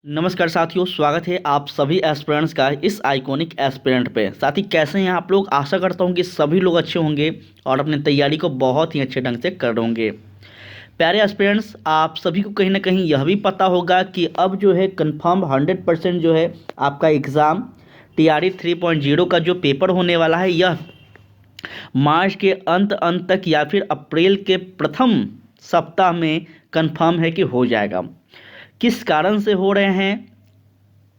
नमस्कार साथियों, स्वागत है आप सभी एस्पिरेंट्स का इस आइकॉनिक एस्पिरेंट पे। साथी कैसे हैं आप लोग? आशा करता हूं कि सभी लोग अच्छे होंगे और अपनी तैयारी को बहुत ही अच्छे ढंग से कर रहे होंगे। प्यारे एस्पिरेंट्स, आप सभी को कहीं ना कहीं यह भी पता होगा कि अब जो है कंफर्म 100% जो है आपका एग्ज़ाम TRE 3.0 का जो पेपर होने वाला है, यह मार्च के अंत तक या फिर अप्रैल के प्रथम सप्ताह में कंफर्म है कि हो जाएगा। किस कारण से हो रहे हैं,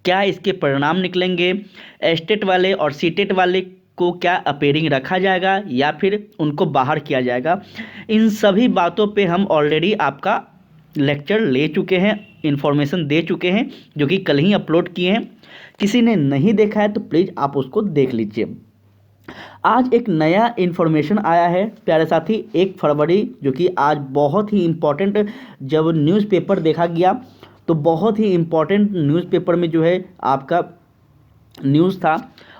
क्या इसके परिणाम निकलेंगे, एस्टेट वाले और सीटेट वाले को क्या अपेयरिंग रखा जाएगा या फिर उनको बाहर किया जाएगा, इन सभी बातों पे हम ऑलरेडी आपका लेक्चर ले चुके हैं, इन्फॉर्मेशन दे चुके हैं, जो कि कल ही अपलोड किए हैं। किसी ने नहीं देखा है तो प्लीज़ आप उसको देख लीजिए। आज एक नया इन्फॉर्मेशन आया है प्यारे साथी, 1 फरवरी, जो कि आज बहुत ही इम्पोर्टेंट, जब न्यूज़पेपर देखा गया तो बहुत ही इम्पोर्टेंट न्यूज़पेपर में जो है आपका न्यूज़ था।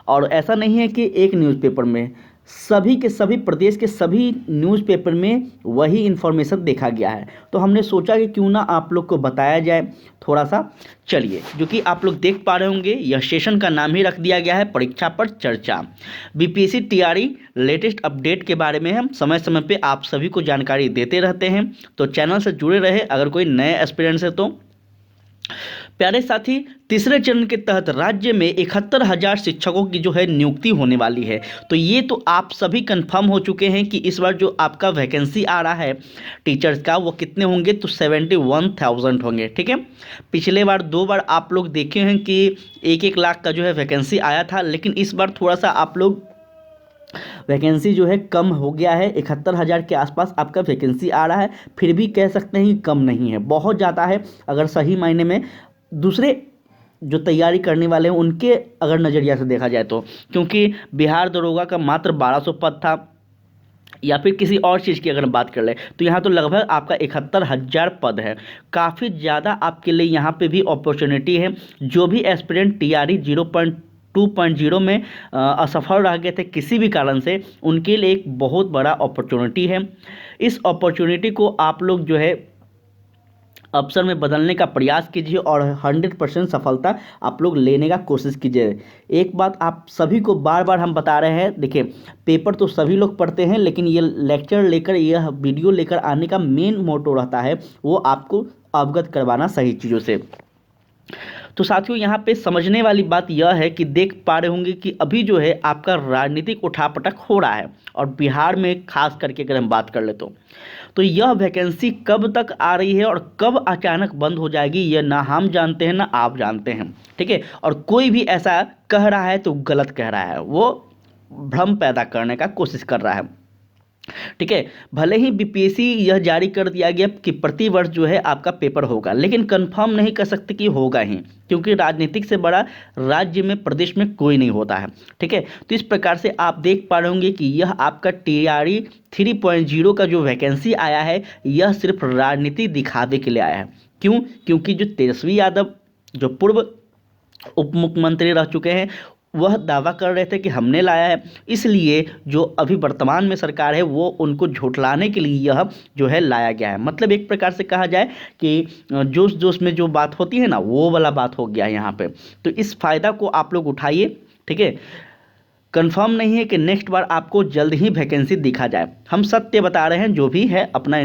और ऐसा नहीं है कि एक न्यूज़पेपर में, सभी के सभी प्रदेश के सभी न्यूज़पेपर में वही इन्फॉर्मेशन देखा गया है। तो हमने सोचा कि क्यों ना आप लोग को बताया जाए थोड़ा सा। चलिए, जो कि आप लोग देख पा रहे होंगे, यह सेशन का नाम ही रख दिया गया है परीक्षा पर चर्चा। BPSC TRE लेटेस्ट अपडेट के बारे में हम समय समय पे आप सभी को जानकारी देते रहते हैं, तो चैनल से जुड़े रहे अगर कोई नए एस्पिरेंट्स है तो। प्यारे साथी, तीसरे चरण के तहत राज्य में 71,000 शिक्षकों की जो है नियुक्ति होने वाली है। तो ये तो आप सभी कंफर्म हो चुके हैं कि इस बार जो आपका वैकेंसी आ रहा है टीचर्स का, वो कितने होंगे, तो 71,000 होंगे। ठीक है, पिछले बार 2 बार आप लोग देखे हैं कि 1-1 लाख का जो है वैकेंसी आया था, लेकिन इस बार थोड़ा सा आप लोग वैकेंसी जो है कम हो गया है। 71,000 के आसपास आपका वैकेंसी आ रहा है, फिर भी कह सकते हैं कि कम नहीं है, बहुत ज़्यादा है अगर सही मायने में दूसरे जो तैयारी करने वाले हैं उनके अगर नज़रिया से देखा जाए तो। क्योंकि बिहार दरोगा का मात्र 1200 पद था, या फिर किसी और चीज़ की अगर बात कर ले तो यहाँ तो लगभग आपका 71,000 पद है। काफ़ी ज़्यादा आपके लिए यहाँ पे भी अपॉर्चुनिटी है। जो भी एस्पिरेंट TRE 2.0 में असफल रह गए थे किसी भी कारण से, उनके लिए एक बहुत बड़ा अपॉर्चुनिटी है। इस अपॉर्चुनिटी को आप लोग जो है अवसर में बदलने का प्रयास कीजिए और 100% सफलता आप लोग लेने का कोशिश कीजिए। एक बात आप सभी को बार बार हम बता रहे हैं, देखिए पेपर तो सभी लोग पढ़ते हैं, लेकिन ये लेक्चर लेकर, यह वीडियो लेकर आने का मेन मोटो रहता है वो आपको अवगत करवाना सही चीज़ों से। तो साथियों, यहाँ पे समझने वाली बात यह है कि देख पा रहे होंगे कि अभी जो है आपका राजनीतिक उठापटक हो रहा है, और बिहार में खास करके अगर हम बात कर ले तो यह वैकेंसी कब तक आ रही है और कब अचानक बंद हो जाएगी, यह ना हम जानते हैं ना आप जानते हैं। ठीक है, और कोई भी ऐसा कह रहा है तो गलत कह रहा है, वो भ्रम पैदा करने का कोशिश कर रहा है। ठीक है, भले ही BPSC यह जारी कर दिया गया कि प्रति वर्ष जो है आपका पेपर होगा, लेकिन कंफर्म नहीं कर सकते कि होगा ही, क्योंकि राजनीतिक से बड़ा राज्य में, प्रदेश में कोई नहीं होता है। ठीक है, तो इस प्रकार से आप देख पा रहे होंगे कि यह आपका TRE 3.0 का जो वैकेंसी आया है, यह सिर्फ राजनीति दिखावे के लिए आया है। क्यों? क्योंकि जो तेजस्वी यादव, जो पूर्व उप मुख्यमंत्री रह चुके हैं, वह दावा कर रहे थे कि हमने लाया है, इसलिए जो अभी वर्तमान में सरकार है वो उनको झुठलाने के लिए यह जो है लाया गया है। मतलब एक प्रकार से कहा जाए कि जोश जोश में जो बात होती है ना, वो वाला बात हो गया है यहाँ पे। तो इस फ़ायदा को आप लोग उठाइए। ठीक है, कंफर्म नहीं है कि नेक्स्ट बार आपको जल्द ही वैकेंसी दिखा जाए। हम सत्य बता रहे हैं, जो भी है अपना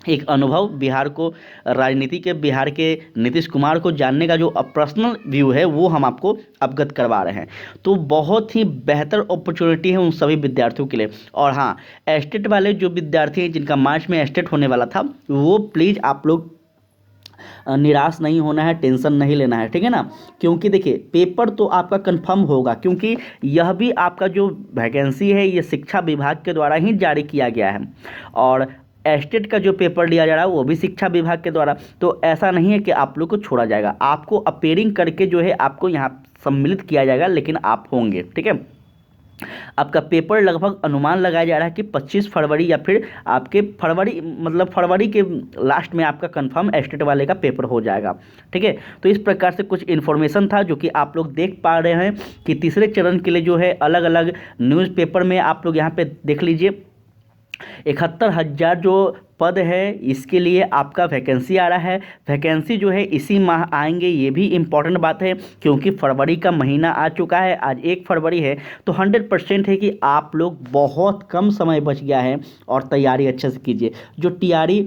एक अनुभव, बिहार को, राजनीति के, बिहार के नीतीश कुमार को जानने का जो पर्सनल व्यू है वो हम आपको अवगत करवा रहे हैं। तो बहुत ही बेहतर अपॉर्चुनिटी है उन सभी विद्यार्थियों के लिए। और हाँ, एस्टेट वाले जो विद्यार्थी हैं जिनका मार्च में एस्टेट होने वाला था, वो प्लीज़ आप लोग निराश नहीं होना है, टेंशन नहीं लेना है। ठीक है ना, क्योंकि देखिए पेपर तो आपका कंफर्म होगा, क्योंकि यह भी आपका जो वैकेंसी है ये शिक्षा विभाग के द्वारा ही जारी किया गया है, और एस्टेट का जो पेपर लिया जा रहा है वो भी शिक्षा विभाग के द्वारा। तो ऐसा नहीं है कि आप लोग को छोड़ा जाएगा, आपको अपेयरिंग करके जो है आपको यहाँ सम्मिलित किया जाएगा, लेकिन आप होंगे। ठीक है, आपका पेपर लगभग अनुमान लगाया जा रहा है कि 25 फरवरी या फिर आपके फरवरी, मतलब फरवरी के लास्ट में आपका कंफर्म एस्टेट वाले का पेपर हो जाएगा। ठीक है, तो इस प्रकार से कुछ इन्फॉर्मेशन था जो कि आप लोग देख पा रहे हैं कि तीसरे चरण के लिए जो है अलग अलग न्यूज़पेपर में आप लोग यहाँ पे देख लीजिए 71,000 जो पद है इसके लिए आपका वैकेंसी आ रहा है। वैकेंसी जो है इसी माह आएंगे, ये भी इम्पॉर्टेंट बात है क्योंकि फरवरी का महीना आ चुका है, आज 1 फरवरी है। तो 100% है कि आप लोग बहुत कम समय बच गया है और तैयारी अच्छे से कीजिए। जो TRE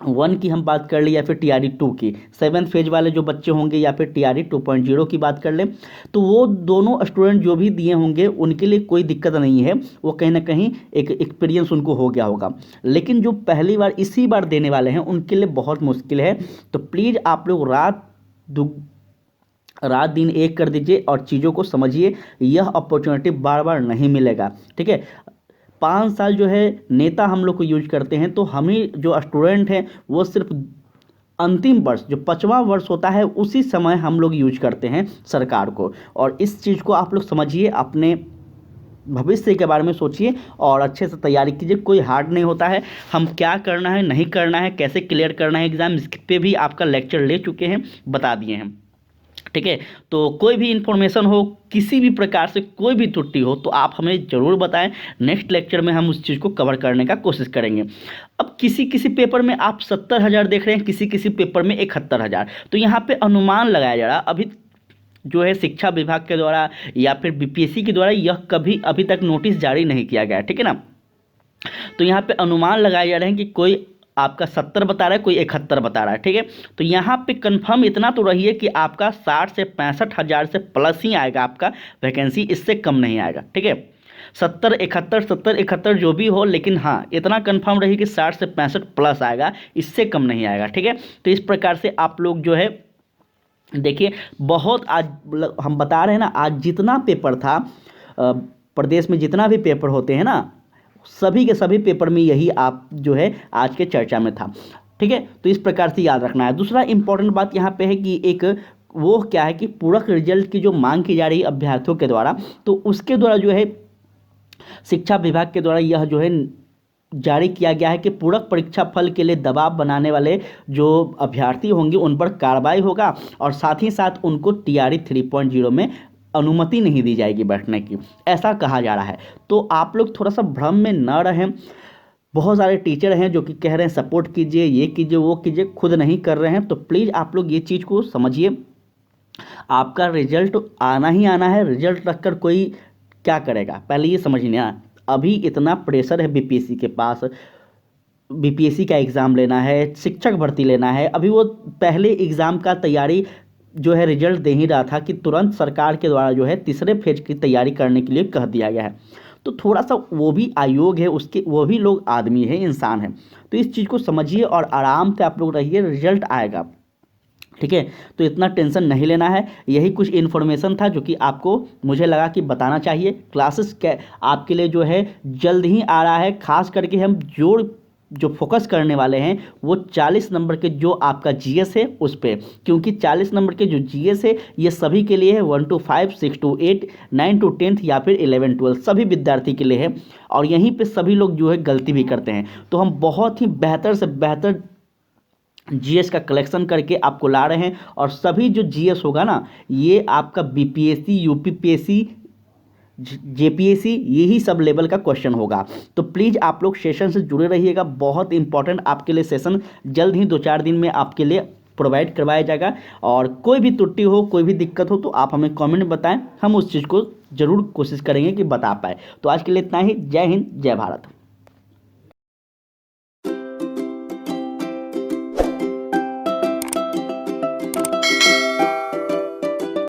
1 की हम बात कर लें या फिर TRE 2 की 7th फेज वाले जो बच्चे होंगे या फिर TRE 2.0 की बात कर लें, तो वो दोनों स्टूडेंट जो भी दिए होंगे उनके लिए कोई दिक्कत नहीं है, वो कहीं ना कहीं एक एक्सपीरियंस उनको हो गया होगा। लेकिन जो पहली बार इसी बार देने वाले हैं उनके लिए बहुत मुश्किल है। तो प्लीज़ आप लोग रात दिन एक कर दीजिए और चीज़ों को समझिए, यह अपॉर्चुनिटी बार बार नहीं मिलेगा। ठीक है, 5 साल जो है नेता हम लोग को यूज करते हैं, तो हमें जो स्टूडेंट हैं वो सिर्फ अंतिम वर्ष जो 5वां वर्ष होता है उसी समय हम लोग यूज करते हैं सरकार को। और इस चीज़ को आप लोग समझिए, अपने भविष्य के बारे में सोचिए और अच्छे से तैयारी कीजिए। कोई हार्ड नहीं होता है, हम क्या करना है नहीं करना है, कैसे क्लियर करना है एग्ज़ाम, इस पे भी आपका लेक्चर ले चुके हैं, बता दिए हैं। ठीक है, तो कोई भी इन्फॉर्मेशन हो, किसी भी प्रकार से कोई भी त्रुटि हो तो आप हमें ज़रूर बताएं। नेक्स्ट लेक्चर में हम उस चीज़ को कवर करने का कोशिश करेंगे। अब किसी किसी पेपर में आप 70,000 देख रहे हैं, किसी किसी पेपर में 71,000, तो यहाँ पे अनुमान लगाया जा रहा अभी जो है शिक्षा विभाग के द्वारा या फिर BPSC के द्वारा, यह कभी अभी तक नोटिस जारी नहीं किया गया है। ठीक है ना, तो यहाँ पे अनुमान लगाए जा रहे हैं कि कोई आपका 70 बता रहा है, कोई 71 बता रहा है। ठीक है, तो यहाँ पे कंफर्म इतना तो रहिए कि आपका 60 से 65,000 से प्लस ही आएगा आपका वैकेंसी, इससे कम नहीं आएगा। ठीक है, 70-71 जो भी हो, लेकिन हाँ इतना कंफर्म रहिए कि 60 से 65 प्लस आएगा, इससे कम नहीं आएगा। ठीक है, तो इस प्रकार से आप लोग जो है देखिए, बहुत आज हम बता रहे हैं ना, आज जितना पेपर था प्रदेश में, जितना भी पेपर होते हैं ना, सभी के सभी पेपर में यही आप जो है आज के चर्चा में था। ठीक है, तो इस प्रकार से याद रखना है। दूसरा इंपॉर्टेंट बात यहाँ पे है कि एक वो क्या है कि पूरक रिजल्ट की जो मांग की जा रही है अभ्यर्थियों के द्वारा, तो उसके द्वारा जो है शिक्षा विभाग के द्वारा यह जो है जारी किया गया है कि पूरक परीक्षा फल के लिए दबाव बनाने वाले जो अभ्यर्थी होंगे उन पर कार्रवाई होगा और साथ ही साथ उनको TRE 3.0 में अनुमति नहीं दी जाएगी बैठने की, ऐसा कहा जा रहा है। तो आप लोग थोड़ा सा भ्रम में न रहें। बहुत सारे टीचर हैं जो कि कह रहे हैं सपोर्ट कीजिए, ये कीजिए, वो कीजिए, खुद नहीं कर रहे हैं। तो प्लीज़ आप लोग ये चीज़ को समझिए, आपका रिजल्ट आना ही आना है। रिजल्ट रखकर कोई क्या करेगा, पहले ये समझिए ना। अभी इतना प्रेशर है BPSC के पास, BPSC का एग्ज़ाम लेना है, शिक्षक भर्ती लेना है। अभी वो पहले एग्ज़ाम का तैयारी जो है रिजल्ट दे ही रहा था कि तुरंत सरकार के द्वारा जो है तीसरे फेज की तैयारी करने के लिए कह दिया गया है। तो थोड़ा सा वो भी आयोग है, उसके वो भी लोग आदमी है, इंसान है। तो इस चीज़ को समझिए और आराम से आप लोग रहिए, रिजल्ट आएगा। ठीक है, तो इतना टेंशन नहीं लेना है। यही कुछ इन्फॉर्मेशन था जो कि आपको मुझे लगा कि बताना चाहिए। क्लासेस आपके लिए जो है जल्द ही आ रहा है। खास करके हम जो फोकस करने वाले हैं वो 40 नंबर के जो आपका GS है उस पर, क्योंकि 40 नंबर के जो GS है ये सभी के लिए है, 1 to 5, 6 to 8, 9 to 10 या फिर 11 12 सभी विद्यार्थी के लिए है। और यहीं पे सभी लोग जो है गलती भी करते हैं। तो हम बहुत ही बेहतर से बेहतर GS का कलेक्शन करके आपको ला रहे हैं। और सभी जो GS होगा ना, ये आपका BPSC, UPPSC, JPSC, यही सब लेवल का क्वेश्चन होगा। तो प्लीज़ आप लोग सेशन से जुड़े रहिएगा, बहुत इंपॉर्टेंट आपके लिए सेशन जल्द ही 2-4 दिन में आपके लिए प्रोवाइड करवाया जाएगा। और कोई भी त्रुटि हो, कोई भी दिक्कत हो तो आप हमें कमेंट बताएं, हम उस चीज़ को ज़रूर कोशिश करेंगे कि बता पाए। तो आज के लिए इतना ही। जय हिंद, जय भारत।